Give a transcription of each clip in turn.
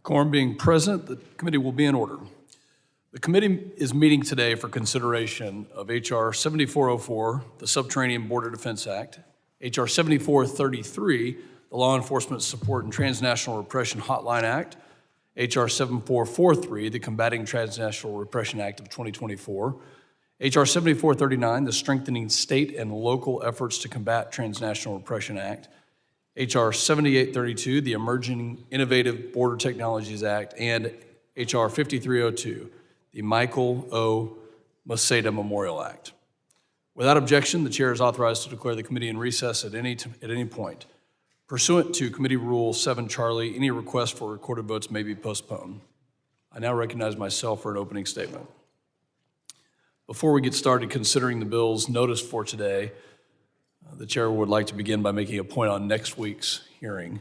Quorum being present, the committee will be in order. The committee is meeting today for consideration of H.R. 7404, the Subterranean Border Defense Act, H.R. 7433, the Law Enforcement Support and Transnational Repression Hotline Act, H.R. 7443, the Combating Transnational Repression Act of 2024, H.R. 7439, the Strengthening State and Local Efforts to Combat Transnational Repression Act, H.R. 7832, the Emerging Innovative Border Technologies Act, and H.R. 5302, the Michael O. Maceda Memorial Act. Without objection, the chair is authorized to declare the committee in recess at any point. Pursuant to Committee Rule 7 Charlie, any request for recorded votes may be postponed. I now recognize myself for an opening statement. Before we get started considering the bills noticed for today, the chair would like to begin by making a point on next week's hearing.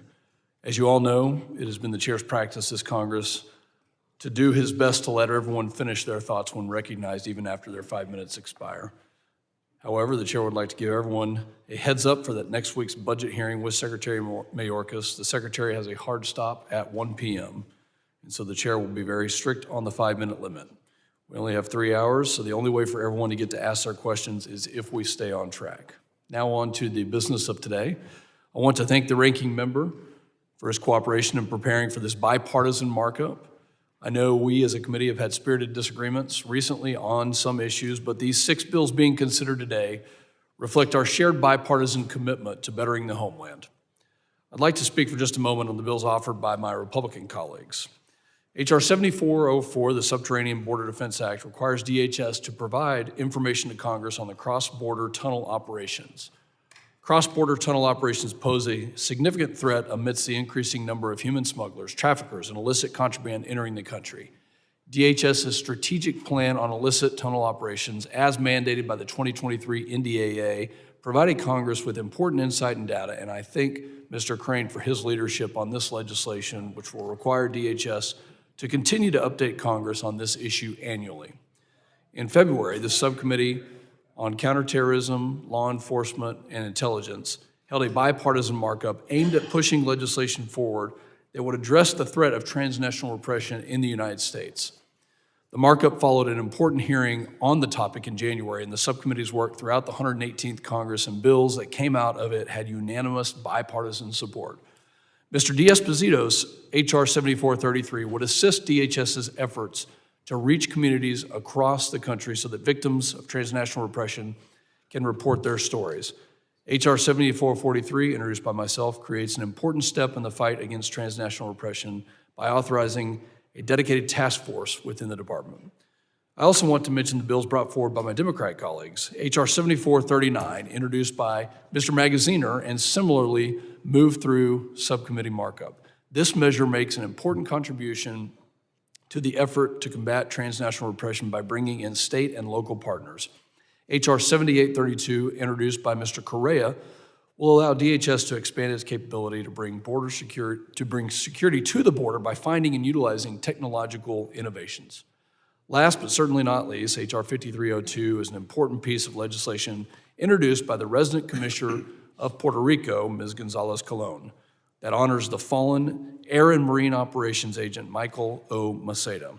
As you all know, it has been the chair's practice this Congress to do his best to let everyone finish their thoughts when recognized, even after their 5 minutes expire. However, the chair would like to give everyone a heads up for that next week's budget hearing with Secretary Mayorkas. The secretary has a hard stop at 1 p.m., and so the chair will be very strict on the 5-minute limit. We only have 3 hours, so the only way for everyone to get to ask their questions is if we stay on track. Now on to the business of today. I want to thank the ranking member for his cooperation in preparing for this bipartisan markup. I know we as a committee have had spirited disagreements recently on some issues, but these 6 bills being considered today reflect our shared bipartisan commitment to bettering the homeland. I'd like to speak for just a moment on the bills offered by my Republican colleagues. H.R. 7404, the Subterranean Border Defense Act, requires DHS to provide information to Congress on the cross-border tunnel operations. Cross-border tunnel operations pose a significant threat amidst the increasing number of human smugglers, traffickers, and illicit contraband entering the country. DHS's strategic plan on illicit tunnel operations, as mandated by the 2023 NDAA, provided Congress with important insight and data, and I thank Mr. Crane for his leadership on this legislation, which will require DHS to continue to update Congress on this issue annually. In February, the Subcommittee on Counterterrorism, Law Enforcement, and Intelligence held a bipartisan markup aimed at pushing legislation forward that would address the threat of transnational repression in the United States. The markup followed an important hearing on the topic in January, and the subcommittee's work throughout the 118th Congress and bills that came out of it had unanimous bipartisan support. Mr. D'Esposito's H.R. 7433 would assist DHS's efforts to reach communities across the country so that victims of transnational repression can report their stories. H.R. 7443, introduced by myself, creates an important step in the fight against transnational repression by authorizing a dedicated task force within the department. I also want to mention the bills brought forward by my Democrat colleagues. H.R. 7439, introduced by Mr. Magaziner and similarly moved through subcommittee markup. This measure makes an important contribution to the effort to combat transnational repression by bringing in state and local partners. H.R. 7832, introduced by Mr. Correa, will allow DHS to expand its capability to bring security to the border by finding and utilizing technological innovations. Last but certainly not least, H.R. 5302 is an important piece of legislation introduced by the resident commissioner of Puerto Rico, Ms. Gonzalez Colon, that honors the fallen Air and Marine Operations Agent Michael O. Maceda.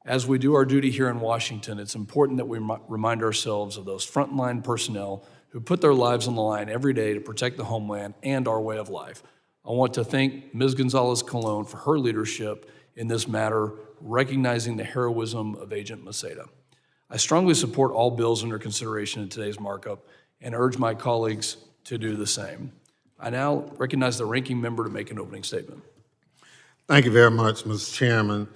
As we do our duty here in Washington, it's important that we remind ourselves of those frontline personnel who put their lives on the line every day to protect the homeland and our way of life. I want to thank Ms. Gonzalez Colon for her leadership in this matter, recognizing the heroism of Agent Maceda. I strongly support all bills under consideration in today's markup and urge my colleagues to do the same. I now recognize the ranking member to make an opening statement. Thank you very much, Mr. Chairman.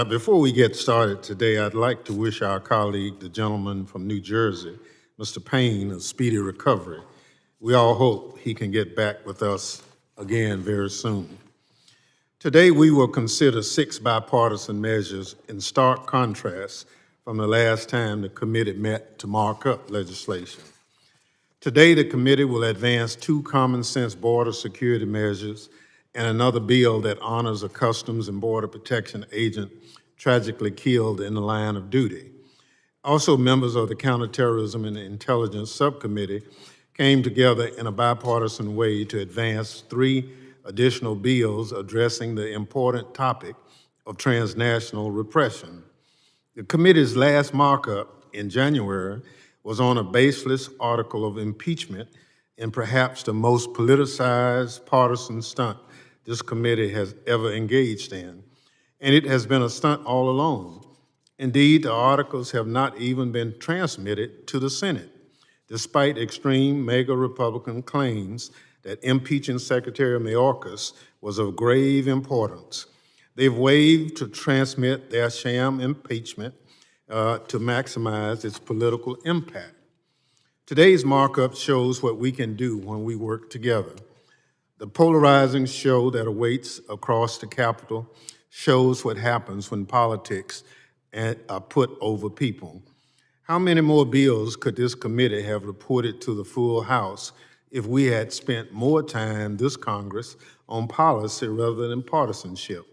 Before we get started today, I'd like to wish our colleague, the gentleman from New Jersey, Mr. Payne, a speedy recovery. We all hope he can get back with us again very soon. Today, we will consider 6 bipartisan measures in stark contrast from the last time the committee met to mark up legislation. Today, the committee will advance 2 common-sense border security measures and another bill that honors a Customs and Border Protection agent tragically killed in the line of duty. Also, members of the Counterterrorism and Intelligence Subcommittee came together in a bipartisan way to advance 3 additional bills addressing the important topic of transnational repression. The committee's last markup in January was on a baseless article of impeachment in perhaps the most politicized partisan stunt this committee has ever engaged in. And it has been a stunt all along. Indeed, the articles have not even been transmitted to the Senate, despite extreme mega Republican claims that impeaching Secretary Mayorkas was of grave importance. They've waived to transmit their sham impeachment to maximize its political impact. Today's markup shows what we can do when we work together. The polarizing show that awaits across the Capitol shows what happens when politics are put over people. How many more bills could this committee have reported to the full House if we had spent more time this Congress on policy rather than partisanship?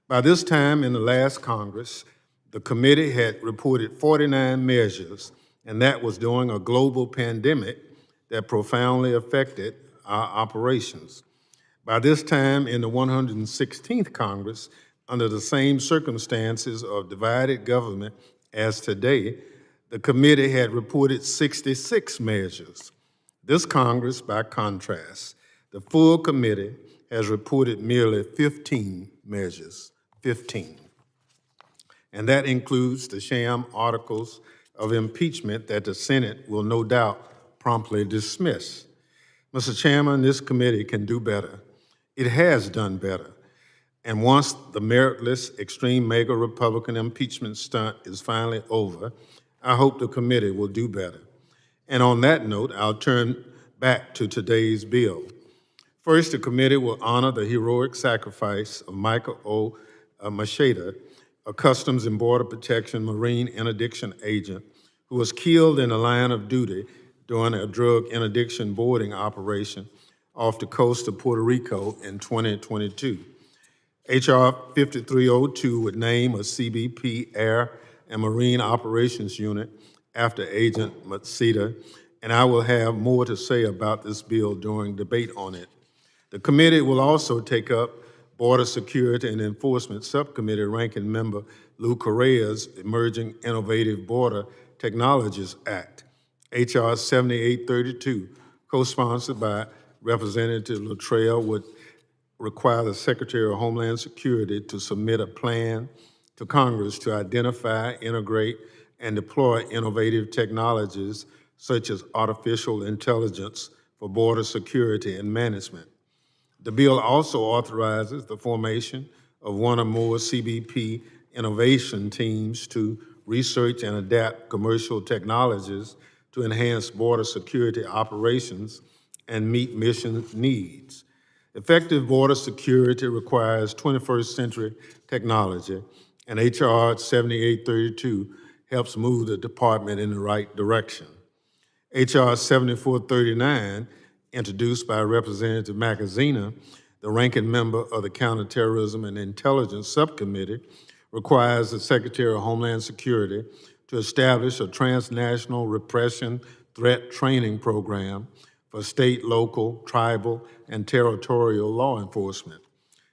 By this time in the last Congress, the committee had reported 49 measures, and that was during a global pandemic that profoundly affected our operations. By this time in the 116th Congress, under the same circumstances of divided government as today, the committee had reported 66 measures. This Congress, by contrast, the full committee has reported merely 15 measures, 15. And that includes the sham articles of impeachment that the Senate will no doubt promptly dismiss. Mr. Chairman, this committee can do better. It has done better. And once the meritless, extreme mega Republican impeachment stunt is finally over, I hope the committee will do better. And on that note, I'll turn back to today's bill. First, the committee will honor the heroic sacrifice of Michael O. Macheda, a Customs and Border Protection Marine interdiction agent who was killed in the line of duty during a drug interdiction boarding operation off the coast of Puerto Rico in 2022. H.R. 5302 would name a CBP Air and Marine Operations Unit after Agent Macheda, and I will have more to say about this bill during debate on it. The committee will also take up Border Security and Enforcement Subcommittee Ranking Member Lou Correa's Emerging Innovative Border Technologies Act, H.R. 7832, co-sponsored by Representative Luttrell, would require the Secretary of Homeland Security to submit a plan to Congress to identify, integrate, and deploy innovative technologies such as artificial intelligence for border security and management. The bill also authorizes the formation of one or more CBP innovation teams to research and adapt commercial technologies to enhance border security operations and meet mission needs. Effective border security requires 21st century technology, and H.R. 7832 helps move the department in the right direction. H.R. 7439, introduced by Representative Magaziner, the ranking member of the Counterterrorism and Intelligence Subcommittee, requires the Secretary of Homeland Security to establish a transnational repression threat training program for state, local, tribal, and territorial law enforcement.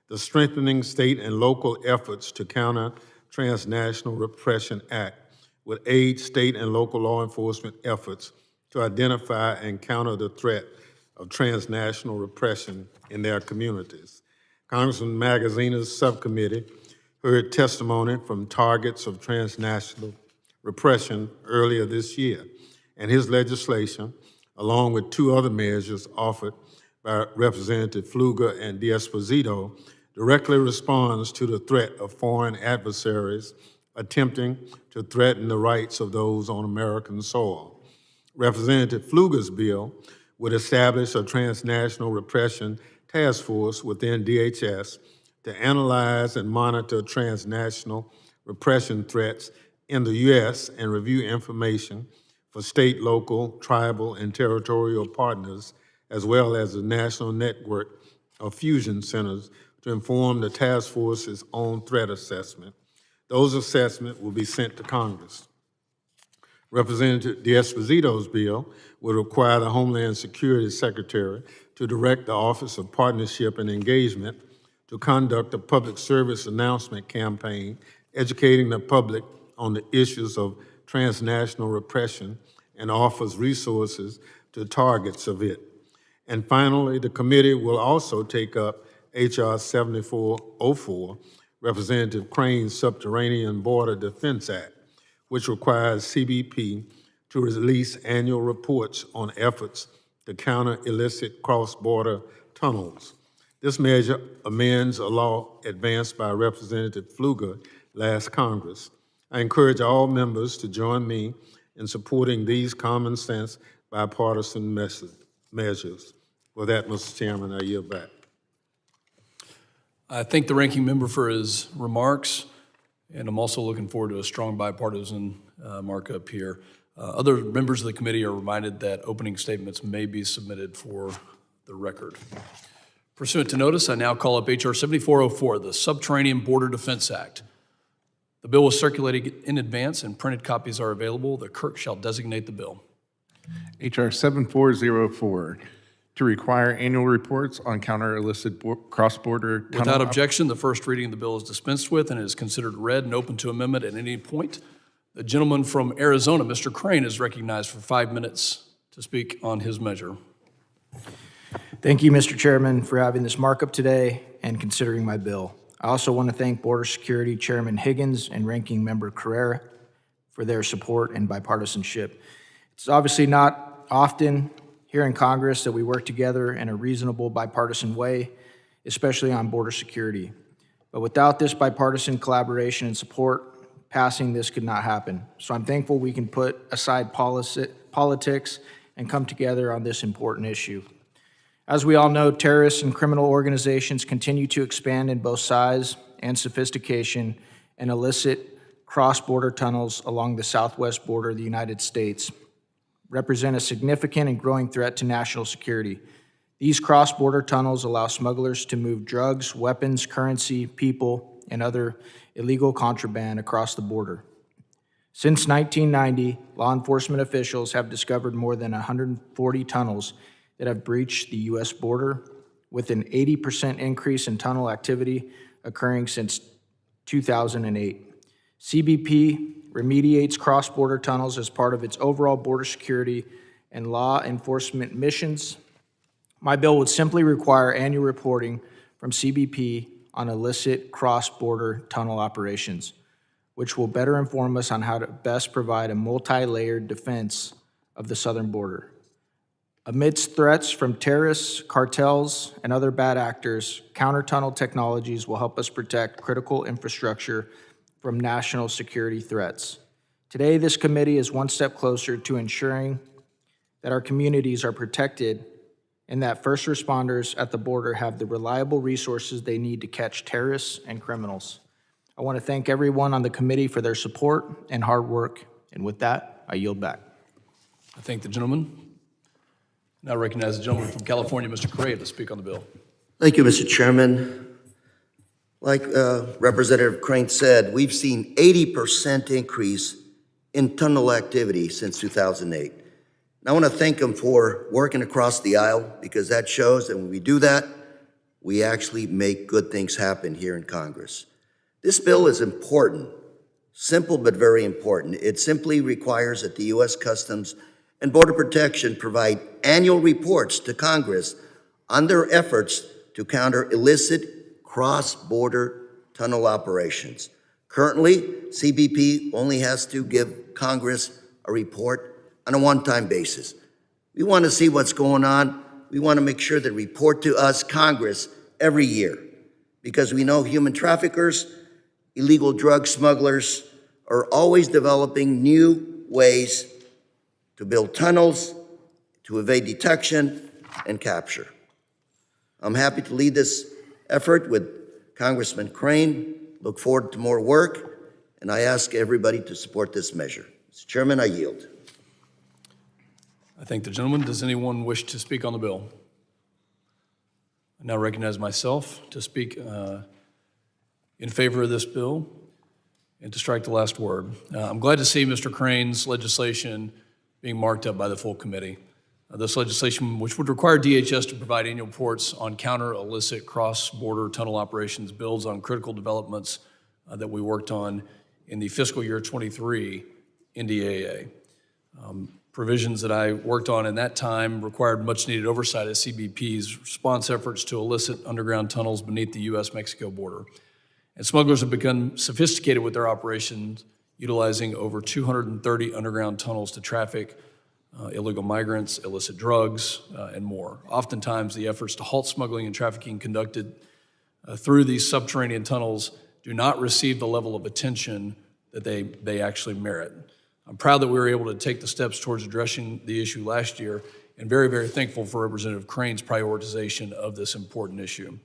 The Strengthening State and Local Efforts to Counter Transnational Repression Act would aid state and local law enforcement efforts to identify and counter the threat of transnational repression in their communities. Congressman Magaziner's subcommittee heard testimony from targets of transnational repression earlier this year, and his legislation, along with two other measures offered by Representative Pfluger and D'Esposito, directly responds to the threat of foreign adversaries attempting to threaten the rights of those on American soil. Representative Pfluger's bill would establish a transnational repression task force within DHS to analyze and monitor transnational repression threats in the U.S. and review information for state, local, tribal, and territorial partners, as well as the national network of fusion centers to inform the task force's own threat assessment. Those assessments will be sent to Congress. Representative D'Esposito's bill would require the Homeland Security Secretary to direct the Office of Partnership and Engagement to conduct a public service announcement campaign educating the public on the issues of transnational repression and offers resources to targets of it. And finally, the committee will also take up H.R. 7404, Representative Crane's Subterranean Border Defense Act, which requires CBP to release annual reports on efforts to counter illicit cross-border tunnels. This measure amends a law advanced by Representative Pfluger last Congress. I encourage all members to join me in supporting these common sense bipartisan measures. With that, Mr. Chairman, I yield back. I thank the ranking member for his remarks, and I'm also looking forward to a strong bipartisan markup here. Other members of the committee are reminded that opening statements may be submitted for the record. Pursuant to notice, I now call up H.R. 7404, the Subterranean Border Defense Act. The bill was circulated in advance and printed copies are available. The clerk shall designate the bill. H.R. 7404, to require annual reports on counter illicit cross-border tunnel. Without objection, the first reading of the bill is dispensed with and is considered read and open to amendment at any point. The gentleman from Arizona, Mr. Crane, is recognized for 5 minutes to speak on his measure. Thank you, Mr. Chairman, for having this markup today and considering my bill. I also want to thank Border Security Chairman Higgins and Ranking Member Carrera for their support and bipartisanship. It's obviously not often here in Congress that we work together in a reasonable bipartisan way, especially on border security. But without this bipartisan collaboration and support, passing this could not happen. So I'm thankful we can put aside politics and come together on this important issue. As we all know, terrorists and criminal organizations continue to expand in both size and sophistication and illicit cross-border tunnels along the southwest border of the United States represent a significant and growing threat to national security. These cross-border tunnels allow smugglers to move drugs, weapons, currency, people, and other illegal contraband across the border. Since 1990, law enforcement officials have discovered more than 140 tunnels that have breached the U.S. border, with an 80% increase in tunnel activity occurring since 2008. CBP remediates cross-border tunnels as part of its overall border security and law enforcement missions. My bill would simply require annual reporting from CBP on illicit cross-border tunnel operations, which will better inform us on how to best provide a multi-layered defense of the southern border. Amidst threats from terrorists, cartels, and other bad actors, counter-tunnel technologies will help us protect critical infrastructure from national security threats. Today, this committee is one step closer to ensuring that our communities are protected and that first responders at the border have the reliable resources they need to catch terrorists and criminals. I want to thank everyone on the committee for their support and hard work, and with that, I yield back. I thank the gentleman. Now recognize the gentleman from California, Mr. Correa, to speak on the bill. Thank you, Mr. Chairman. Like Representative Crane said, we've seen 80% increase in tunnel activity since 2008. And I want to thank them for working across the aisle, because that shows that when we do that, we actually make good things happen here in Congress. This bill is important, simple but very important. It simply requires that the U.S. Customs and Border Protection provide annual reports to Congress on their efforts to counter illicit cross-border tunnel operations. Currently, CBP only has to give Congress a report on a one-time basis. We want to see what's going on. We want to make sure they report to us, Congress, every year, because we know human traffickers, illegal drug smugglers are always developing new ways to build tunnels, to evade detection and capture. I'm happy to lead this effort with Congressman Crane. Look forward to more work, and I ask everybody to support this measure. Mr. Chairman, I yield. I thank the gentleman. Does anyone wish to speak on the bill? I now recognize myself to speak in favor of this bill and to strike the last word. I'm glad to see Mr. Crane's legislation being marked up by the full committee. This legislation, which would require DHS to provide annual reports on counter-illicit cross-border tunnel operations, builds on critical developments that we worked on in the fiscal year 23 NDAA. Provisions that I worked on in that time required much-needed oversight of CBP's response efforts to illicit underground tunnels beneath the U.S.-Mexico border. And smugglers have become sophisticated with their operations, utilizing over 230 underground tunnels to traffic illegal migrants, illicit drugs, and more. Oftentimes, the efforts to halt smuggling and trafficking conducted through these subterranean tunnels do not receive the level of attention that they actually merit. I'm proud that we were able to take the steps towards addressing the issue last year, and very, very thankful for Representative Crane's prioritization of this important issue.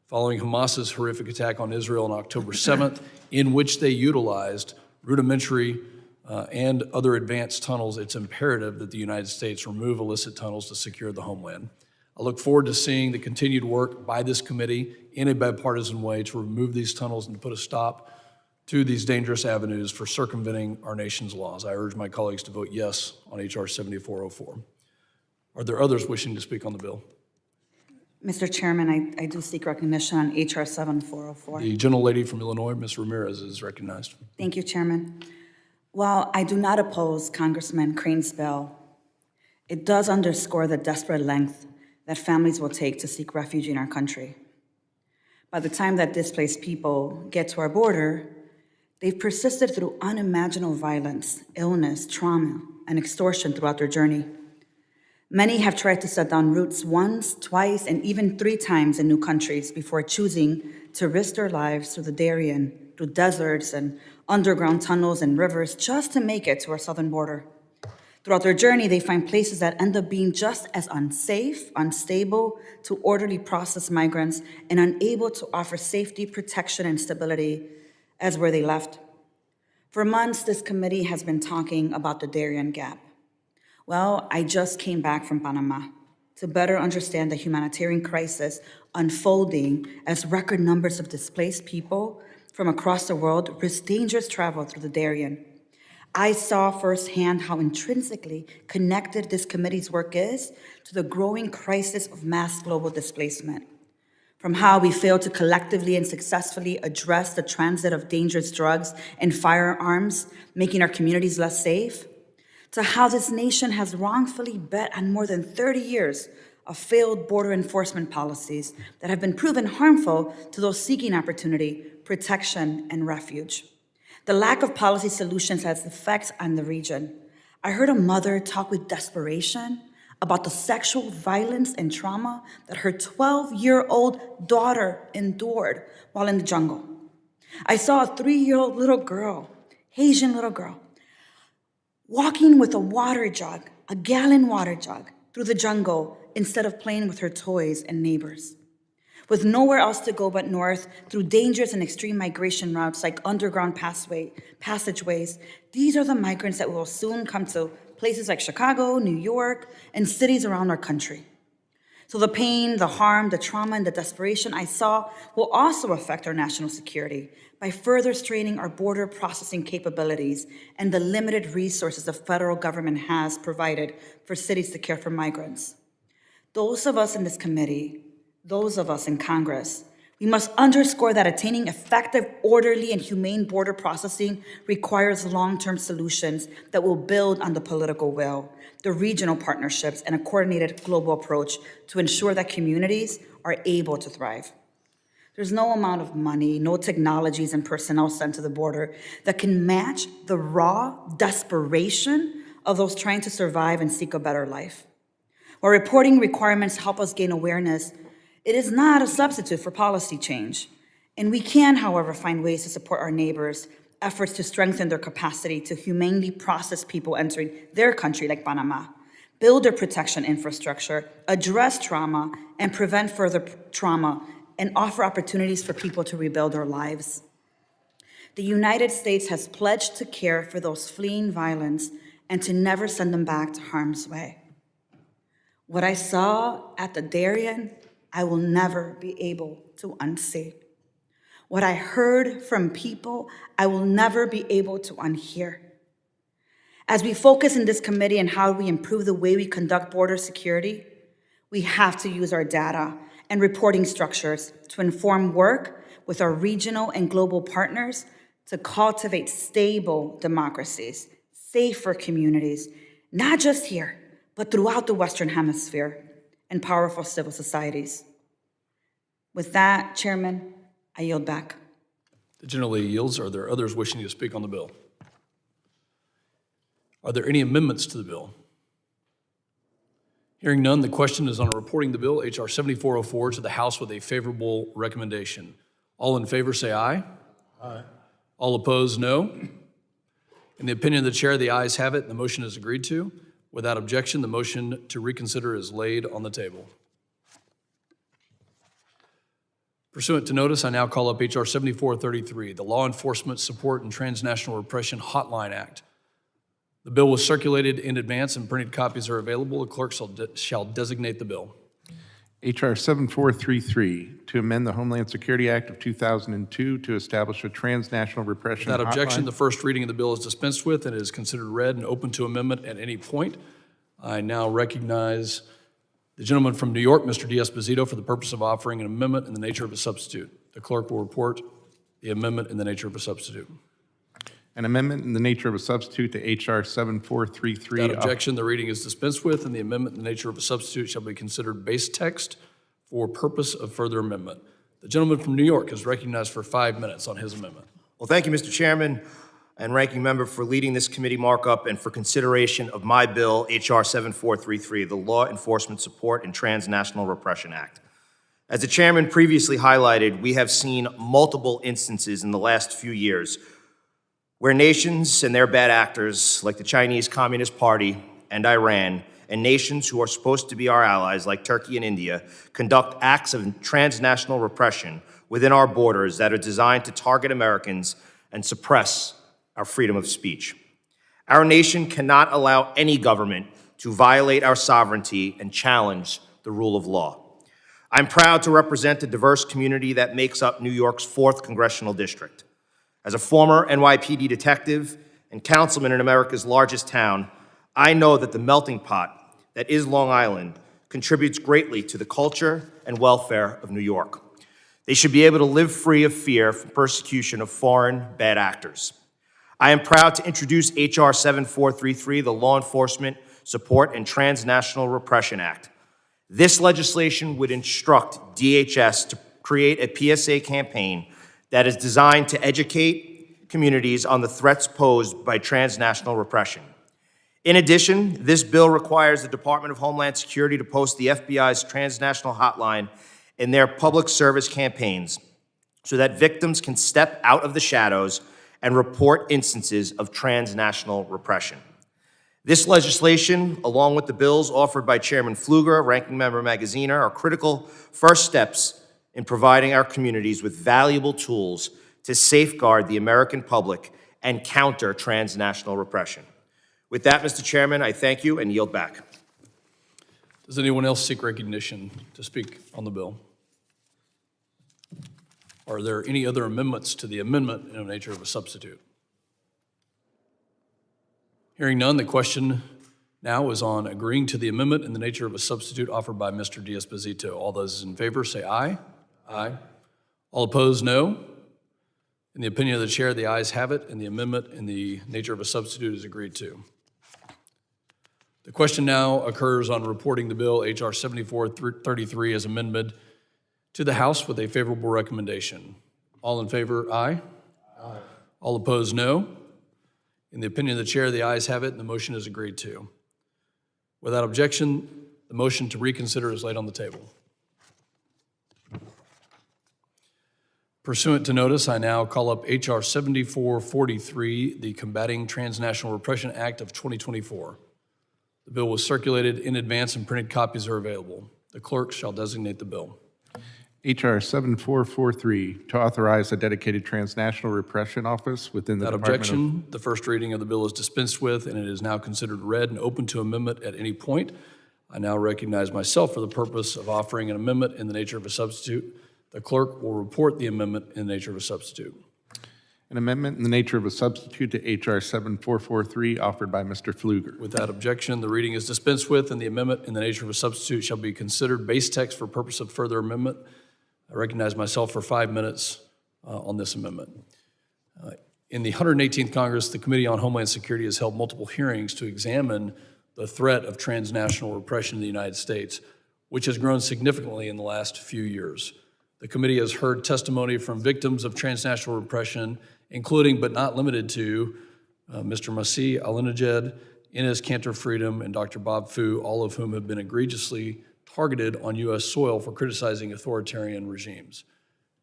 Following Hamas's horrific attack on Israel on October 7th, in which they utilized rudimentary and other advanced tunnels, it's imperative that the United States remove illicit tunnels to secure the homeland. I look forward to seeing the continued work by this committee in a bipartisan way to remove these tunnels and to put a stop to these dangerous avenues for circumventing our nation's laws. I urge my colleagues to vote yes on H.R. 7404. Are there others wishing to speak on the bill? Mr. Chairman, I do seek recognition on H.R. 7404. The gentlelady from Illinois, Ms. Ramirez, is recognized. Thank you, Chairman. While I do not oppose Congressman Crane's bill, it does underscore the desperate length that families will take to seek refuge in our country. By the time that displaced people get to our border, they've persisted through unimaginable violence, illness, trauma, and extortion throughout their journey. Many have tried to set down roots once, twice, and even 3 times in new countries before choosing to risk their lives through the Darien, through deserts and underground tunnels and rivers just to make it to our southern border. Throughout their journey, they find places that end up being just as unsafe, unstable to orderly process migrants, and unable to offer safety, protection, and stability as where they left. For months, this committee has been talking about the Darien Gap. Well, I just came back from Panama to better understand the humanitarian crisis unfolding as record numbers of displaced people from across the world risk dangerous travel through the Darien. I saw firsthand how intrinsically connected this committee's work is to the growing crisis of mass global displacement. From how we fail to collectively and successfully address the transit of dangerous drugs and firearms, making our communities less safe, to how this nation has wrongfully bet on more than 30 years of failed border enforcement policies that have been proven harmful to those seeking opportunity, protection, and refuge. The lack of policy solutions has effects on the region. I heard a mother talk with desperation about the sexual violence and trauma that her 12-year-old daughter endured while in the jungle. I saw a 3-year-old little girl, Haitian little girl, walking with a water jug, a gallon water jug, through the jungle instead of playing with her toys and neighbors. With nowhere else to go but north, through dangerous and extreme migration routes like underground passageways, these are the migrants that will soon come to places like Chicago, New York, and cities around our country. So the pain, the harm, the trauma, and the desperation I saw will also affect our national security by further straining our border processing capabilities and the limited resources the federal government has provided for cities to care for migrants. Those of us in this committee, those of us in Congress, we must underscore that attaining effective, orderly, and humane border processing requires long-term solutions that will build on the political will, the regional partnerships, and a coordinated global approach to ensure that communities are able to thrive. There's no amount of money, no technologies and personnel sent to the border that can match the raw desperation of those trying to survive and seek a better life. While reporting requirements help us gain awareness, it is not a substitute for policy change. And we can, however, find ways to support our neighbors' efforts to strengthen their capacity to humanely process people entering their country like Panama, build their protection infrastructure, address trauma, and prevent further trauma, and offer opportunities for people to rebuild their lives. The United States has pledged to care for those fleeing violence and to never send them back to harm's way. What I saw at the Darien, I will never be able to unsee. What I heard from people, I will never be able to unhear. As we focus in this committee on how we improve the way we conduct border security, we have to use our data and reporting structures to inform work with our regional and global partners to cultivate stable democracies, safer communities, not just here, but throughout the Western Hemisphere, and powerful civil societies. With that, Chairman, I yield back. The general yields. Are there others wishing to speak on the bill? Are there any amendments to the bill? Hearing none, the question is on reporting the bill, H.R. 7404, to the House with a favorable recommendation. All in favor, say aye. Aye. All opposed, no. In the opinion of the chair, the ayes have it, and the motion is agreed to. Without objection, the motion to reconsider is laid on the table. Pursuant to notice, I now call up H.R. 7433, the Law Enforcement Support and Transnational Repression Hotline Act. The bill was circulated in advance and printed copies are available. The clerk shall designate the bill. H.R. 7433, to amend the Homeland Security Act of 2002 to establish a transnational repression Without objection, hotline. the first reading of the bill is dispensed with and is considered read and open to amendment at any point. I now recognize the gentleman from New York, Mr. D'Esposito, for the purpose of offering an amendment in the nature of a substitute. The clerk will report the amendment in the nature of a substitute. An amendment in the nature of a substitute to H.R. 7433. Without objection, the reading is dispensed with, and the amendment in the nature of a substitute shall be considered base text for purpose of further amendment. The gentleman from New York is recognized for 5 minutes on his amendment. Well, thank you, Mr. Chairman and Ranking Member, for leading this committee markup and for consideration of my bill, H.R. 7433, the Law Enforcement Support and Transnational Repression Act. As the chairman previously highlighted, we have seen multiple instances in the last few years where nations and their bad actors, like the Chinese Communist Party and Iran, and nations who are supposed to be our allies, like Turkey and India, conduct acts of transnational repression within our borders that are designed to target Americans and suppress our freedom of speech. Our nation cannot allow any government to violate our sovereignty and challenge the rule of law. I'm proud to represent the diverse community that makes up New York's 4th Congressional District. As a former NYPD detective and councilman in America's largest town, I know that the melting pot that is Long Island contributes greatly to the culture and welfare of New York. They should be able to live free of fear from persecution of foreign bad actors. I am proud to introduce H.R. 7433, the Law Enforcement Support and Transnational Repression Act. This legislation would instruct DHS to create a PSA campaign that is designed to educate communities on the threats posed by transnational repression. In addition, this bill requires the Department of Homeland Security to post the FBI's transnational hotline in their public service campaigns so that victims can step out of the shadows and report instances of transnational repression. This legislation, along with the bills offered by Chairman Pfluger, Ranking Member Magaziner, are critical first steps in providing our communities with valuable tools to safeguard the American public and counter transnational repression. With that, Mr. Chairman, I thank you and yield back. Does anyone else seek recognition to speak on the bill? Are there any other amendments to the amendment in the nature of a substitute? Hearing none, the question now is on agreeing to the amendment in the nature of a substitute offered by Mr. D'Esposito. All those in favor say aye. Aye. All opposed, no. In the opinion of the chair, the ayes have it, and the amendment in the nature of a substitute is agreed to. The question now occurs on reporting the bill, H.R. 7433, as amended to the House with a favorable recommendation. All in favor, aye. Aye. All opposed, no. In the opinion of the chair, the ayes have it, and the motion is agreed to. Without objection, the motion to reconsider is laid on the table. Pursuant to notice, I now call up H.R. 7443, the Combating Transnational Repression Act of 2024. The bill was circulated in advance and printed copies are available. The clerk shall designate the bill. H.R. 7443, to authorize a dedicated transnational repression office within the Without Department objection, the first reading of the bill is dispensed with, and it is now considered read and open to amendment at any point. I now recognize myself for the purpose of offering an amendment in the nature of a substitute. The clerk will report the amendment in the nature of a substitute. An amendment in the nature of a substitute to H.R. 7443 offered by Mr. Pfluger. Without objection, the reading is dispensed with, and the amendment in the nature of a substitute shall be considered base text for purpose of further amendment. I recognize myself for 5 minutes on this amendment. In the 118th Congress, the Committee on Homeland Security has held multiple hearings to examine the threat of transnational repression in the United States, which has grown significantly in the last few years. The committee has heard testimony from victims of transnational repression, including but not limited to Mr. Masih Alinejad, Inez Cantor Freedom, and Dr. Bob Fu, all of whom have been egregiously targeted on U.S. soil for criticizing authoritarian regimes.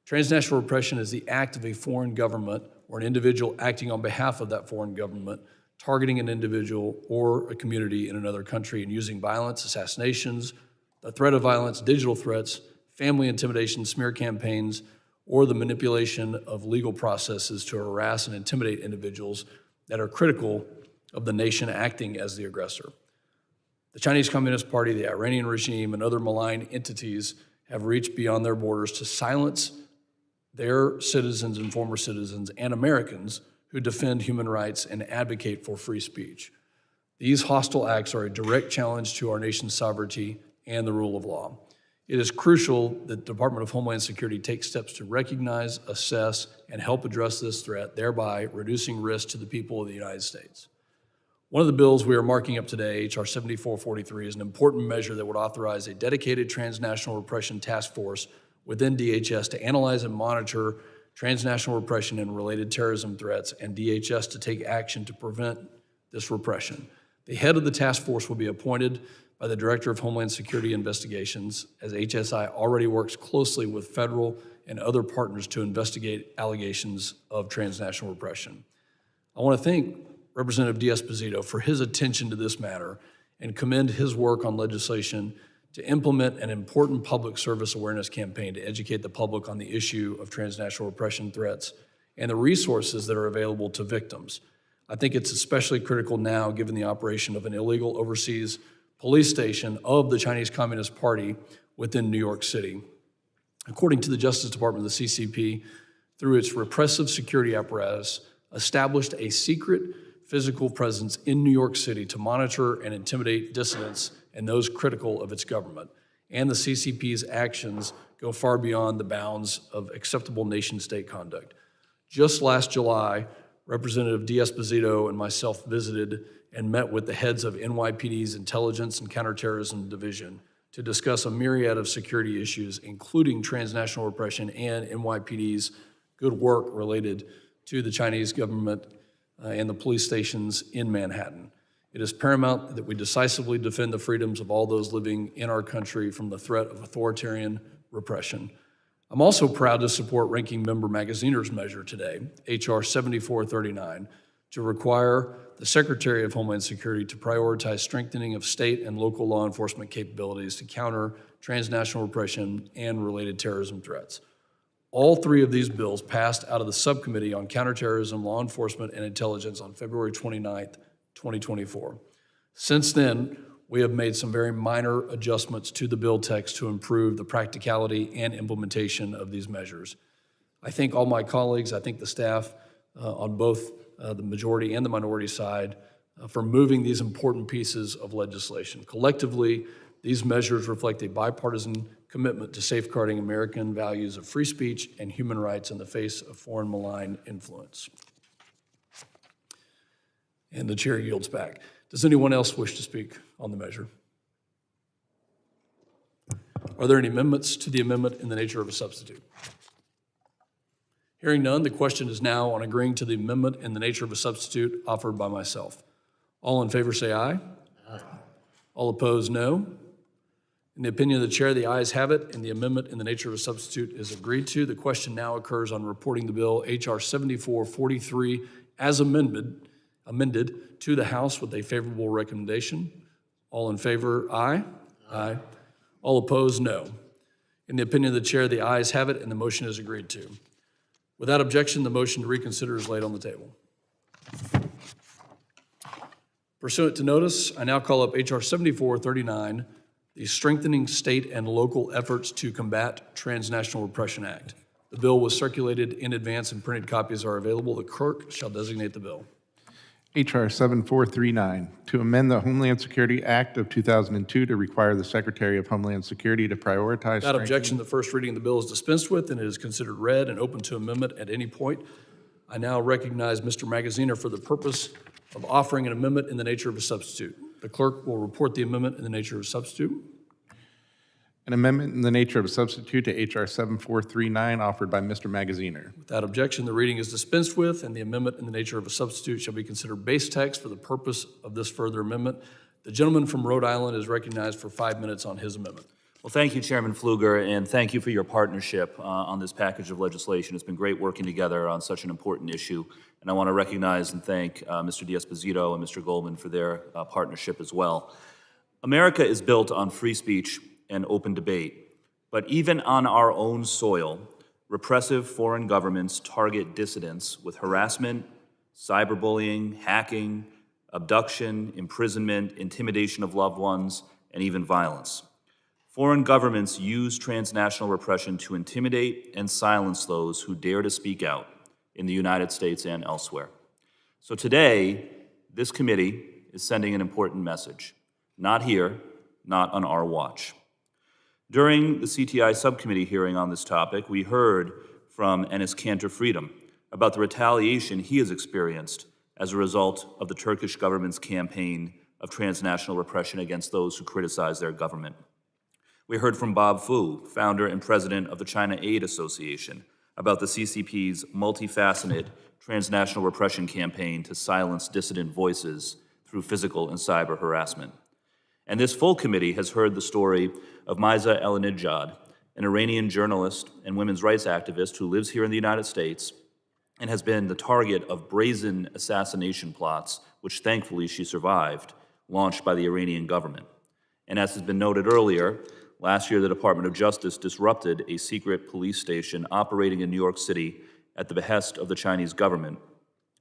Transnational repression is the act of a foreign government or an individual acting on behalf of that foreign government, targeting an individual or a community in another country and using violence, assassinations, the threat of violence, digital threats, family intimidation, smear campaigns, or the manipulation of legal processes to harass and intimidate individuals that are critical of the nation acting as the aggressor. The Chinese Communist Party, the Iranian regime, and other malign entities have reached beyond their borders to silence their citizens and former citizens and Americans who defend human rights and advocate for free speech. These hostile acts are a direct challenge to our nation's sovereignty and the rule of law. It is crucial that the Department of Homeland Security take steps to recognize, assess, and help address this threat, thereby reducing risk to the people of the United States. One of the bills we are marking up today, H.R. 7443, is an important measure that would authorize a dedicated transnational repression task force within DHS to analyze and monitor transnational repression and related terrorism threats, and DHS to take action to prevent this repression. The head of the task force will be appointed by the Director of Homeland Security Investigations, as HSI already works closely with federal and other partners to investigate allegations of transnational repression. I want to thank Representative D'Esposito for his attention to this matter and commend his work on legislation to implement an important public service awareness campaign to educate the public on the issue of transnational repression threats and the resources that are available to victims. I think it's especially critical now given the operation of an illegal overseas police station of the Chinese Communist Party within New York City. According to the Justice Department, the CCP, through its repressive security apparatus, established a secret physical presence in New York City to monitor and intimidate dissidents and those critical of its government. And the CCP's actions go far beyond the bounds of acceptable nation-state conduct. Just last July, Representative D'Esposito and myself visited and met with the heads of NYPD's Intelligence and Counterterrorism Division to discuss a myriad of security issues, including transnational repression and NYPD's good work related to the Chinese government and the police stations in Manhattan. It is paramount that we decisively defend the freedoms of all those living in our country from the threat of authoritarian repression. I'm also proud to support Ranking Member Magaziner's measure today, H.R. 7439, to require the Secretary of Homeland Security to prioritize strengthening of state and local law enforcement capabilities to counter transnational repression and related terrorism threats. All three of these bills passed out of the Subcommittee on Counterterrorism, Law Enforcement, and Intelligence on February 29th, 2024. Since then, we have made some very minor adjustments to the bill text to improve the practicality and implementation of these measures. I thank all my colleagues, I thank the staff on both the majority and the minority side for moving these important pieces of legislation. Collectively, these measures reflect a bipartisan commitment to safeguarding American values of free speech and human rights in the face of foreign malign influence. And the chair yields back. Does anyone else wish to speak on the measure? Are there any amendments to the amendment in the nature of a substitute? Hearing none, the question is now on agreeing to the amendment in the nature of a substitute offered by myself. All in favor say aye. Aye. All opposed, no. In the opinion of the chair, the ayes have it, and the amendment in the nature of a substitute is agreed to. The question now occurs on reporting the bill H.R. 7443 as amended to the House with a favorable recommendation. All in favor, aye. Aye. All opposed, no. In the opinion of the chair, the ayes have it, and the motion is agreed to. Without objection, the motion to reconsider is laid on the table. Pursuant to notice, I now call up H.R. 7439, the Strengthening State and Local Efforts to Combat Transnational Repression Act. The bill was circulated in advance and printed copies are available. The clerk shall designate the bill. H.R. 7439, to amend the Homeland Security Act of 2002 to require the Secretary of Homeland Security to prioritize. Without objection, the first reading of the bill is dispensed with and it is considered read and open to amendment at any point. I now recognize Mr. Magaziner for the purpose of offering an amendment in the nature of a substitute. The clerk will report the amendment in the nature of a substitute. An amendment in the nature of a substitute to H.R. 7439 offered by Mr. Magaziner. Without objection, the reading is dispensed with, and the amendment in the nature of a substitute shall be considered base text for the purpose of this further amendment. The gentleman from Rhode Island is recognized for 5 minutes on his amendment. Well, thank you, Chairman Pfluger, and thank you for your partnership on this package of legislation. It's been great working together on such an important issue, and I want to recognize and thank Mr. D'Esposito and Mr. Goldman for their partnership as well. America is built on free speech and open debate, but even on our own soil, repressive foreign governments target dissidents with harassment, cyberbullying, hacking, abduction, imprisonment, intimidation of loved ones, and even violence. Foreign governments use transnational repression to intimidate and silence those who dare to speak out in the United States and elsewhere. So today, this committee is sending an important message. Not here, not on our watch. During the CTI subcommittee hearing on this topic, we heard from Enes Kanter Freedom about the retaliation he has experienced as a result of the Turkish government's campaign of transnational repression against those who criticize their government. We heard from Bob Fu, founder and president of the China Aid Association, about the CCP's multifaceted transnational repression campaign to silence dissident voices through physical and cyber harassment. And this full committee has heard the story of Maysa Elinejad, an Iranian journalist and women's rights activist who lives here in the United States and has been the target of brazen assassination plots, which thankfully she survived, launched by the Iranian government. And as has been noted earlier, last year the Department of Justice disrupted a secret police station operating in New York City at the behest of the Chinese government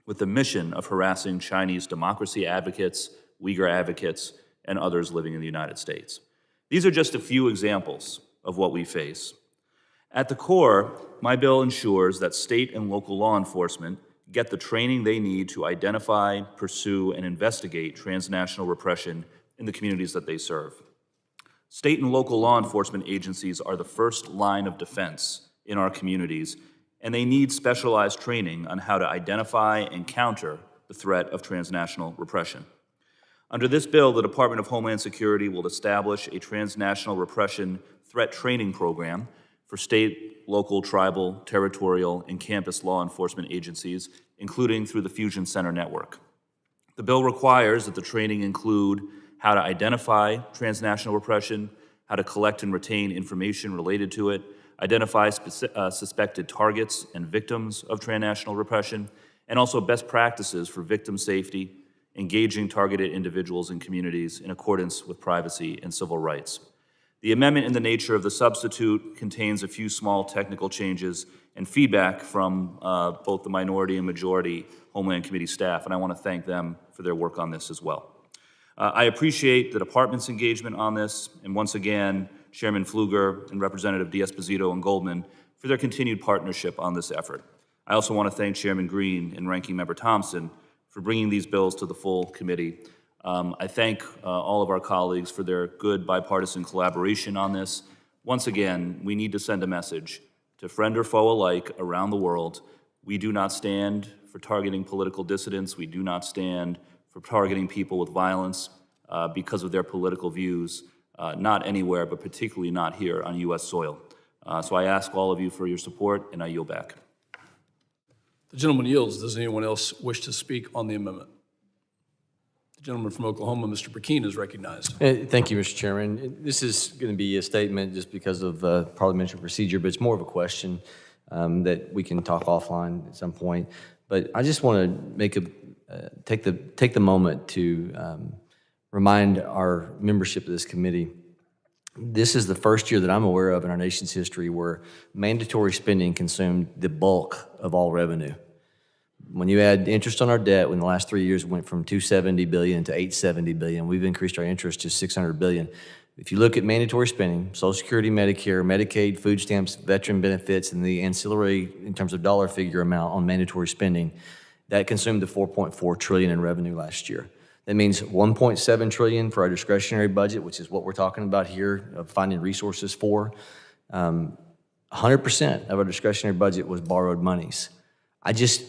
with the mission of harassing Chinese democracy advocates, Uyghur advocates, and others living in the United States. These are just a few examples of what we face. At the core, my bill ensures that state and local law enforcement get the training they need to identify, pursue, and investigate transnational repression in the communities that they serve. State and local law enforcement agencies are the first line of defense in our communities, and they need specialized training on how to identify and counter the threat of transnational repression. Under this bill, the Department of Homeland Security will establish a transnational repression threat training program for state, local, tribal, territorial, and campus law enforcement agencies, including through the Fusion Center network. The bill requires that the training include how to identify transnational repression, how to collect and retain information related to it, identify suspected targets and victims of transnational repression, and also best practices for victim safety, engaging targeted individuals and communities in accordance with privacy and civil rights. The amendment in the nature of the substitute contains a few small technical changes and feedback from both the minority and majority Homeland Committee staff, and I want to thank them for their work on this as well. I appreciate the department's engagement on this, and once again, Chairman Pfluger and Representative D'Esposito and Goldman for their continued partnership on this effort. I also want to thank Chairman Green and Ranking Member Thompson for bringing these bills to the full committee. I thank all of our colleagues for their good bipartisan collaboration on this. Once again, we need to send a message to friend or foe alike around the world. We do not stand for targeting political dissidents. We do not stand for targeting people with violence because of their political views, not anywhere, but particularly not here on U.S. soil. So I ask all of you for your support, and I yield back. The gentleman yields. Does anyone else wish to speak on the amendment? The gentleman from Oklahoma, Mr. Burkeen, is recognized. Thank you, Mr. Chairman. This is going to be a statement just because of parliamentary procedure, but it's more of a question that we can talk offline at some point. But I just want to make take the moment to remind our membership of this committee. This is the first year that I'm aware of in our nation's history where mandatory spending consumed the bulk of all revenue. When you add interest on our debt, when the last 3 years went from $270 billion to $870 billion, we've increased our interest to $600 billion. If you look at mandatory spending, Social Security, Medicare, Medicaid, food stamps, veteran benefits, and the ancillary in terms of dollar figure amount on mandatory spending, that consumed the $4.4 trillion in revenue last year. That means $1.7 trillion for our discretionary budget, which is what we're talking about here, of finding resources for. 100% of our discretionary budget was borrowed monies. I just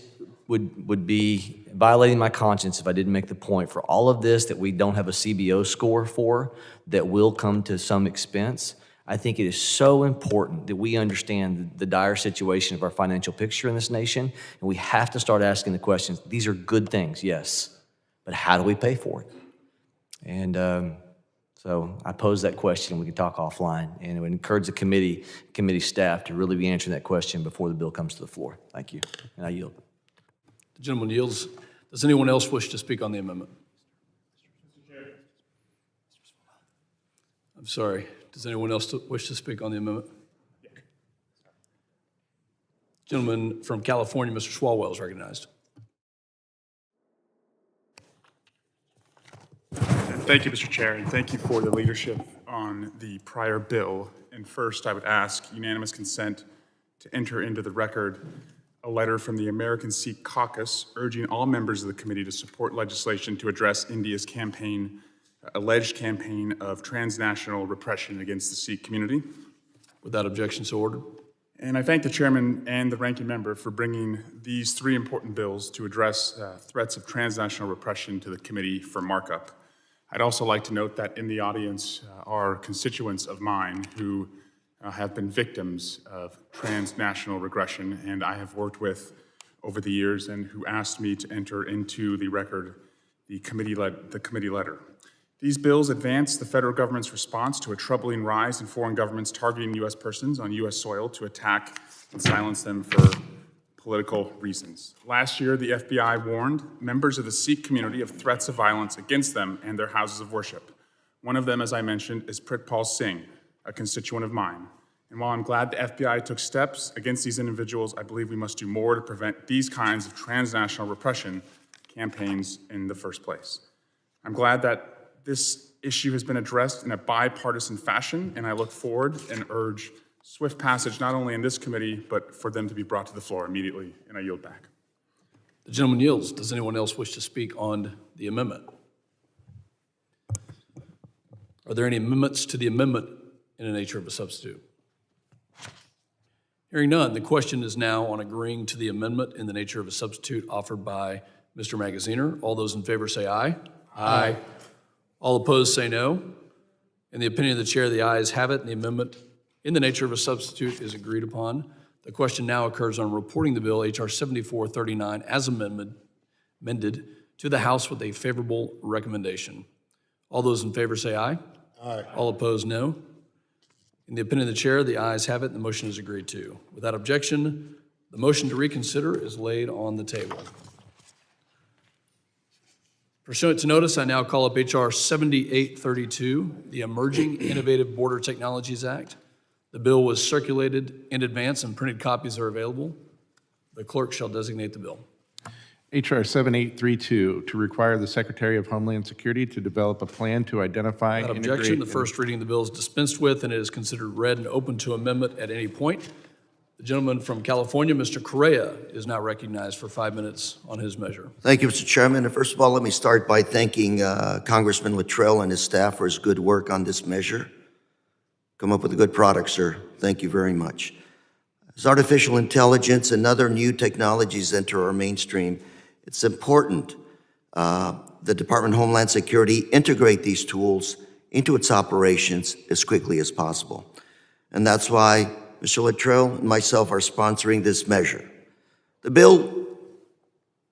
would be violating my conscience if I didn't make the point for all of this that we don't have a CBO score for that will come to some expense. I think it is so important that we understand the dire situation of our financial picture in this nation, and we have to start asking the questions. These are good things, yes, but how do we pay for it? And so I pose that question, and we can talk offline, and I would encourage the committee staff to really be answering that question before the bill comes to the floor. Thank you, and I yield. The gentleman yields. Does anyone else wish to speak on the amendment? I'm sorry. Does anyone else wish to speak on the amendment? Gentleman from California, Mr. Swalwell, is recognized. Thank you, Mr. Chair, and thank you for the leadership on the prior bill. And first, I would ask unanimous consent to enter into the record a letter from the American Sikh Caucus urging all members of the committee to support legislation to address India's alleged campaign of transnational repression against the Sikh community. Without objection, so ordered. And I thank the chairman and the ranking member for bringing these three important bills to address threats of transnational repression to the committee for markup. I'd also like to note that in the audience are constituents of mine who have been victims of transnational regression, and I have worked with over the years, and who asked me to enter into the record the committee letter. These bills advance the federal government's response to a troubling rise in foreign governments targeting U.S. persons on U.S. soil to attack and silence them for political reasons. Last year, the FBI warned members of the Sikh community of threats of violence against them and their houses of worship. One of them, as I mentioned, is Pritpal Singh, a constituent of mine. And while I'm glad the FBI took steps against these individuals, I believe we must do more to prevent these kinds of transnational repression campaigns in the first place. I'm glad that this issue has been addressed in a bipartisan fashion, and I look forward and urge swift passage not only in this committee, but for them to be brought to the floor immediately, and I yield back. The gentleman yields. Does anyone else wish to speak on the amendment? Are there any amendments to the amendment in the nature of a substitute? Hearing none, the question is now on agreeing to the amendment in the nature of a substitute offered by Mr. Magaziner. All those in favor say aye. Aye. All opposed say no. In the opinion of the chair, the ayes have it, and the amendment in the nature of a substitute is agreed upon. The question now occurs on reporting the bill, H.R. 7439, as amended to the House with a favorable recommendation. All those in favor say aye. Aye. All opposed, no. In the opinion of the chair, the ayes have it, and the motion is agreed to. Without objection, the motion to reconsider is laid on the table. Pursuant to notice, I now call up H.R. 7832, the Emerging Innovative Border Technologies Act. The bill was circulated in advance, and printed copies are available. The clerk shall designate the bill. H.R. 7832, to require the Secretary of Homeland Security to develop a plan to identify, Without integrate, objection, the first reading of the bill is dispensed with, and it is considered read and open to amendment at any point. The gentleman from California, Mr. Correa, is now recognized for 5 minutes on his measure. Thank you, Mr. Chairman. And first of all, let me start by thanking Congressman Luttrell and his staff for his good work on this measure. Come up with a good product, sir. Thank you very much. As artificial intelligence and other new technologies enter our mainstream, it's important the Department of Homeland Security integrate these tools into its operations as quickly as possible. And that's why Mr. Luttrell and myself are sponsoring this measure. The bill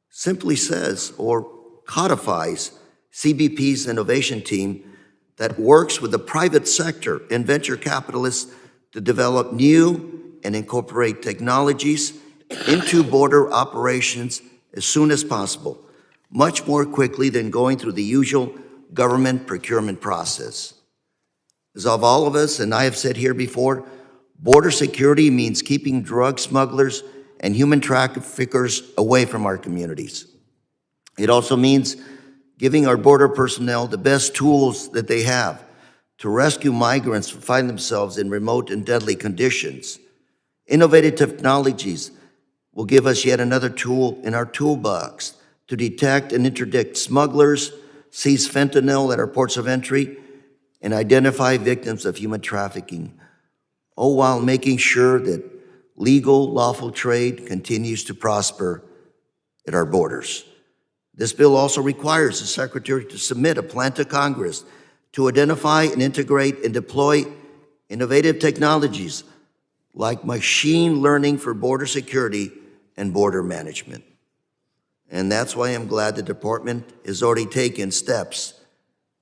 simply says or codifies CBP's innovation team that works with the private sector and venture capitalists to develop new and incorporate technologies into border operations as soon as possible, much more quickly than going through the usual government procurement process. As of all of us, and I have said here before, border security means keeping drug smugglers and human traffickers away from our communities. It also means giving our border personnel the best tools that they have to rescue migrants who find themselves in remote and deadly conditions. Innovative technologies will give us yet another tool in our toolbox to detect and interdict smugglers, seize fentanyl at our ports of entry, and identify victims of human trafficking, all while making sure that legal, lawful trade continues to prosper at our borders. This bill also requires the Secretary to submit a plan to Congress to identify and integrate and deploy innovative technologies like machine learning for border security and border management. And that's why I'm glad the department has already taken steps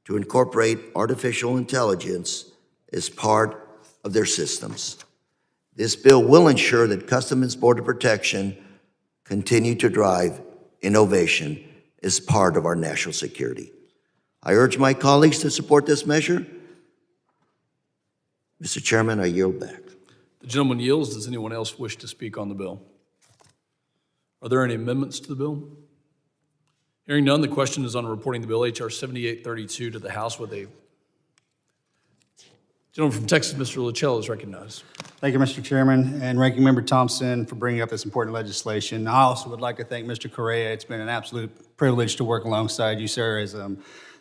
to incorporate artificial intelligence as part of their systems. This bill will ensure that Customs and Border Protection continue to drive innovation as part of our national security. I urge my colleagues to support this measure. Mr. Chairman, I yield back. The gentleman yields. Does anyone else wish to speak on the bill? Are there any amendments to the bill? Hearing none, the question is on reporting the bill H.R. 7832 to the House with a gentleman from Texas, Mr. Lachelle, is recognized. Thank you, Mr. Chairman, and Ranking Member Thompson for bringing up this important legislation. I also would like to thank Mr. Correa. It's been an absolute privilege to work alongside you, sir, as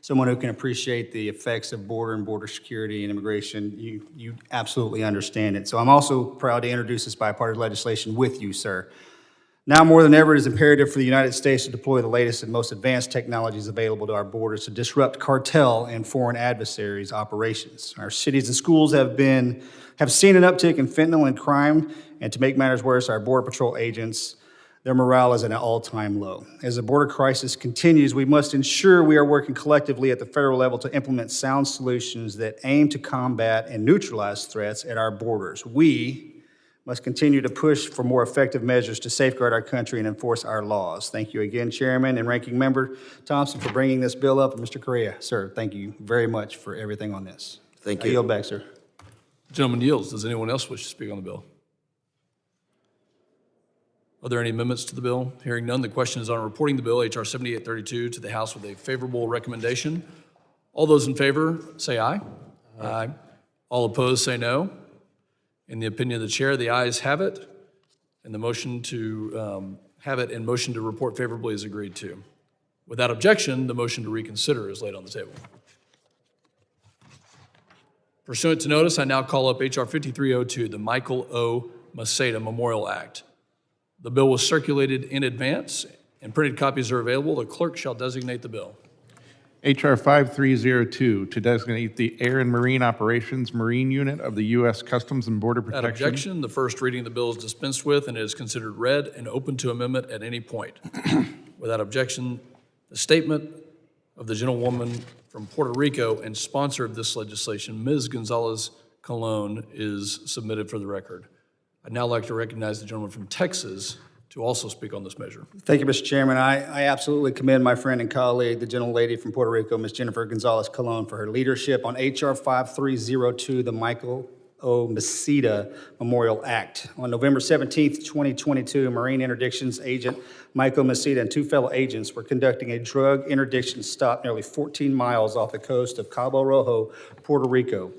someone who can appreciate the effects of border and border security and immigration. You absolutely understand it. So I'm also proud to introduce this bipartisan legislation with you, sir. Now more than ever, it is imperative for the United States to deploy the latest and most advanced technologies available to our borders to disrupt cartel and foreign adversaries' operations. Our cities and schools have seen an uptick in fentanyl and crime, and to make matters worse, our Border Patrol agents, their morale is at an all-time low. As the border crisis continues, we must ensure we are working collectively at the federal level to implement sound solutions that aim to combat and neutralize threats at our borders. We must continue to push for more effective measures to safeguard our country and enforce our laws. Thank you again, Chairman and Ranking Member Thompson, for bringing this bill up. And Mr. Correa, sir, thank you very much for everything on this. Thank I you. yield back, sir. The gentleman yields. Does anyone else wish to speak on the bill? Are there any amendments to the bill? Hearing none, the question is on reporting the bill H.R. 7832 to the House with a favorable recommendation. All those in favor, say aye. Aye. All opposed, say no. In the opinion of the chair, the ayes have it, and the motion to have it and motion to report favorably is agreed to. Without objection, the motion to reconsider is laid on the table. Pursuant to notice, I now call up H.R. 5302, the Michael O. Maceda Memorial Act. The bill was circulated in advance, and printed copies are available. The clerk shall designate the bill. H.R. 5302, to designate the Air and Marine Operations Marine Unit of the U.S. Customs and Border Without Protection. objection, the first reading of the bill is dispensed with and is considered read and open to amendment at any point. Without objection, the statement of the gentlewoman from Puerto Rico and sponsor of this legislation, Ms. Gonzalez Colon, is submitted for the record. I'd now like to recognize the gentleman from Texas to also speak on this measure. Thank you, Mr. Chairman. I absolutely commend my friend and colleague, the gentlelady from Puerto Rico, Ms. Jennifer Gonzalez Colon, for her leadership on H.R. 5302, the Michael O. Maceda Memorial Act. On November 17th, 2022, Marine Interdictions Agent Michael Maceda and two fellow agents were conducting a drug interdiction stop nearly 14 miles off the coast of Cabo Rojo, Puerto Rico,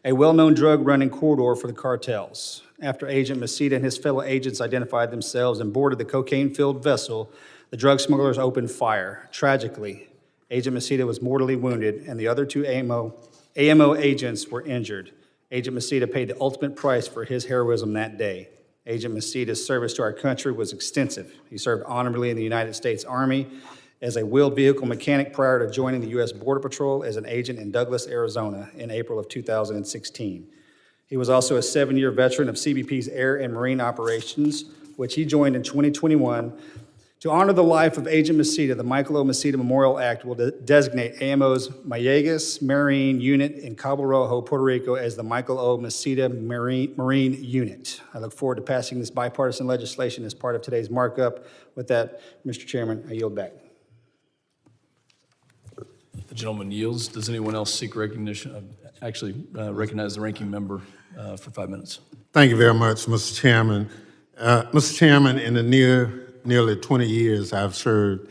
a well-known drug running corridor for the cartels. After Agent Maceda and his fellow agents identified themselves and boarded the cocaine-filled vessel, the drug smugglers opened fire. Tragically, Agent Maceda was mortally wounded, and the other two AMO agents were injured. Agent Maceda paid the ultimate price for his heroism that day. Agent Maceda's service to our country was extensive. He served honorably in the United States Army as a wheeled vehicle mechanic prior to joining the U.S. Border Patrol as an agent in Douglas, Arizona in April of 2016. He was also a 7-year veteran of CBP's Air and Marine Operations, which he joined in 2021. To honor the life of Agent Maceda, the Michael O. Maceda Memorial Act will designate AMO's Mayegas Marine Unit in Cabo Rojo, Puerto Rico, as the Michael O. Maceda Marine Unit. I look forward to passing this bipartisan legislation as part of today's markup. With that, Mr. Chairman, I yield back. The gentleman yields. Does anyone else seek recognition? Recognize the ranking member for 5 minutes. Thank you very much, Mr. Chairman. Mr. Chairman, in the nearly 20 years I've served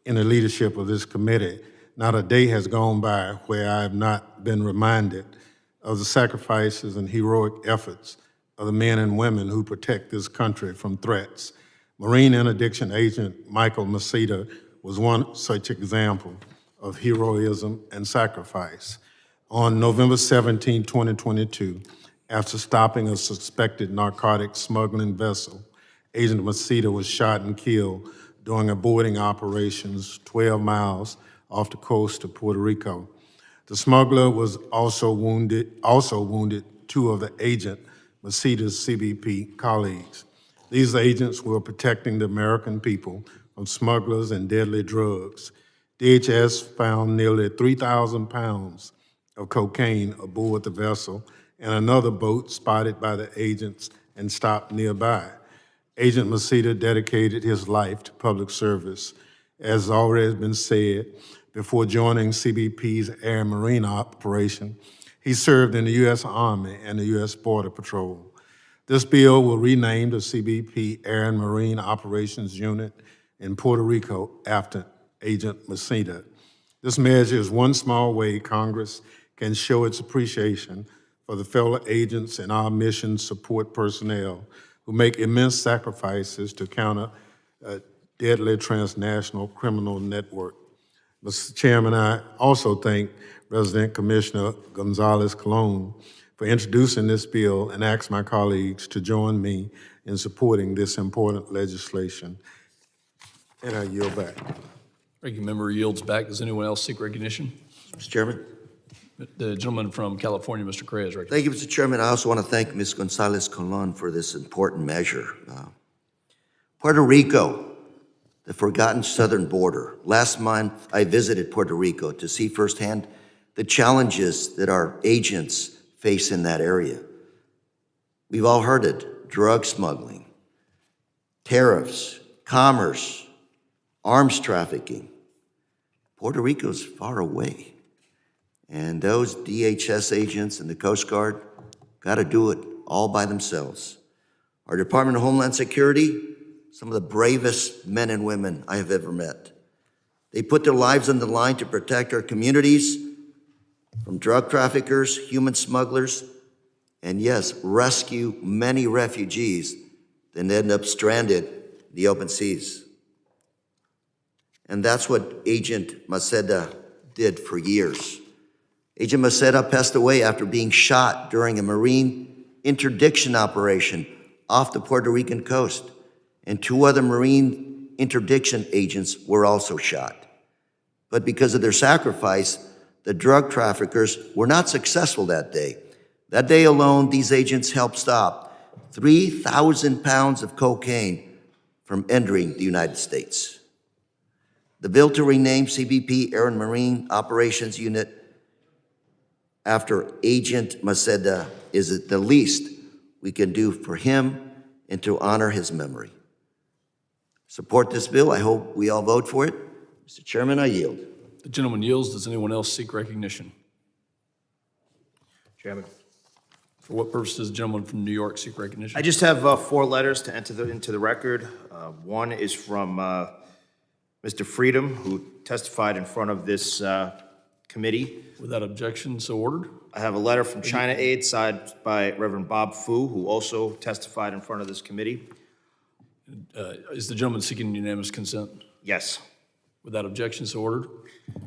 in the leadership of this committee, Not a day has gone by where I have not been reminded of the sacrifices and heroic efforts of the men and women who protect this country from threats. Marine Interdiction Agent Michael Masita was one such example of heroism and sacrifice. On November 17, 2022, after stopping a suspected narcotic smuggling vessel, Agent Masita was shot and killed during a boarding operations 12 miles off the coast of Puerto Rico. The smuggler was also wounded two of the agent Masita's CBP colleagues. These agents were protecting the American people from smugglers and deadly drugs. DHS found nearly 3,000 pounds of cocaine aboard the vessel and another boat spotted by the agents and stopped nearby. Agent Masita dedicated his life to public service. As already been said, before joining CBP's Air and Marine operation, he served in the U.S. Army and the U.S. Border Patrol. This bill will rename the CBP Air and Marine Operations Unit in Puerto Rico after Agent Masita. This measure is one small way Congress can show its appreciation for the fellow agents and our mission support personnel who make immense sacrifices to counter a deadly transnational criminal network. Mr. Chairman, I also thank Resident Commissioner Gonzalez Colon for introducing this bill and ask my colleagues to join me in supporting this important legislation. And I yield back. Ranking member yields back. Does anyone else seek recognition? Mr. Chairman. The gentleman from California, Mr. Correa, is recognized. Thank you, Mr. Chairman. I also want to thank Ms. Gonzalez Colon for this important measure. Puerto Rico, the forgotten southern border. Last month, I visited Puerto Rico to see firsthand the challenges that our agents face in that area. We've all heard it: drug smuggling, tariffs, commerce, arms trafficking. Puerto Rico's far away. And those DHS agents and the Coast Guard got to do it all by themselves. Our Department of Homeland Security, some of the bravest men and women I have ever met. They put their lives on the line to protect our communities from drug traffickers, human smugglers, and yes, rescue many refugees that end up stranded in the open seas. And that's what Agent Maceda did for years. Agent Maceda passed away after being shot during a marine interdiction operation off the Puerto Rican coast, and 2 other marine interdiction agents were also shot. But because of their sacrifice, the drug traffickers were not successful that day. That day alone, these agents helped stop 3,000 pounds of cocaine from entering the United States. The bill to rename CBP Air and Marine Operations Unit after Agent Maceda is the least we can do for him and to honor his memory. Support this bill. I hope we all vote for it. Mr. Chairman, I yield. The gentleman yields. Does anyone else seek recognition? Chairman. For what purpose does the gentleman from New York seek recognition? I just have 4 letters to enter into the record. One is from Mr. Freedom, who testified in front of this committee. Without objection, so ordered. I have a letter from China Aid signed by Reverend Bob Fu, who also testified in front of this committee. Is the gentleman seeking unanimous consent? Yes. Without objection, so ordered.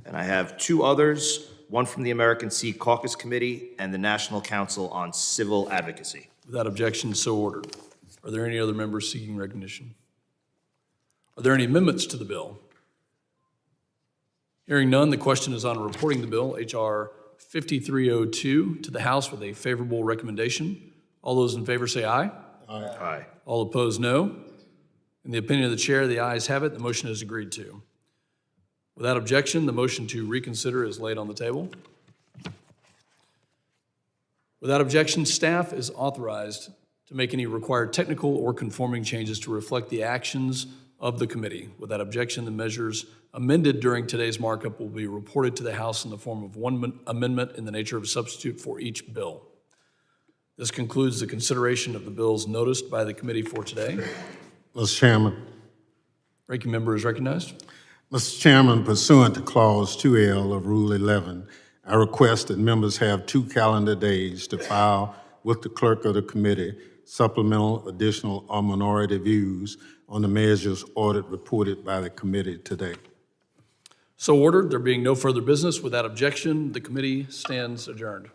And I have 2 others, one from the American Sea Caucus Committee and the National Council on Civil Advocacy. Without objection, so ordered. Are there any other members seeking recognition? Are there any amendments to the bill? Hearing none, the question is on reporting the bill, H.R. 5302, to the House with a favorable recommendation. All those in favor say aye. Aye. All opposed, no. In the opinion of the chair, the ayes have it. The motion is agreed to. Without objection, the motion to reconsider is laid on the table. Without objection, staff is authorized to make any required technical or conforming changes to reflect the actions of the committee. Without objection, the measures amended during today's markup will be reported to the House in the form of one amendment in the nature of a substitute for each bill. This concludes the consideration of the bills noticed by the committee for today. Mr. Chairman. Ranking member is recognized. Mr. Chairman, pursuant to Clause 2L of Rule 11, I request that members have 2 calendar days to file with the clerk of the committee supplemental, additional, or minority views on the measures ordered reported by the committee today. So ordered. There being no further business, without objection, the committee stands adjourned.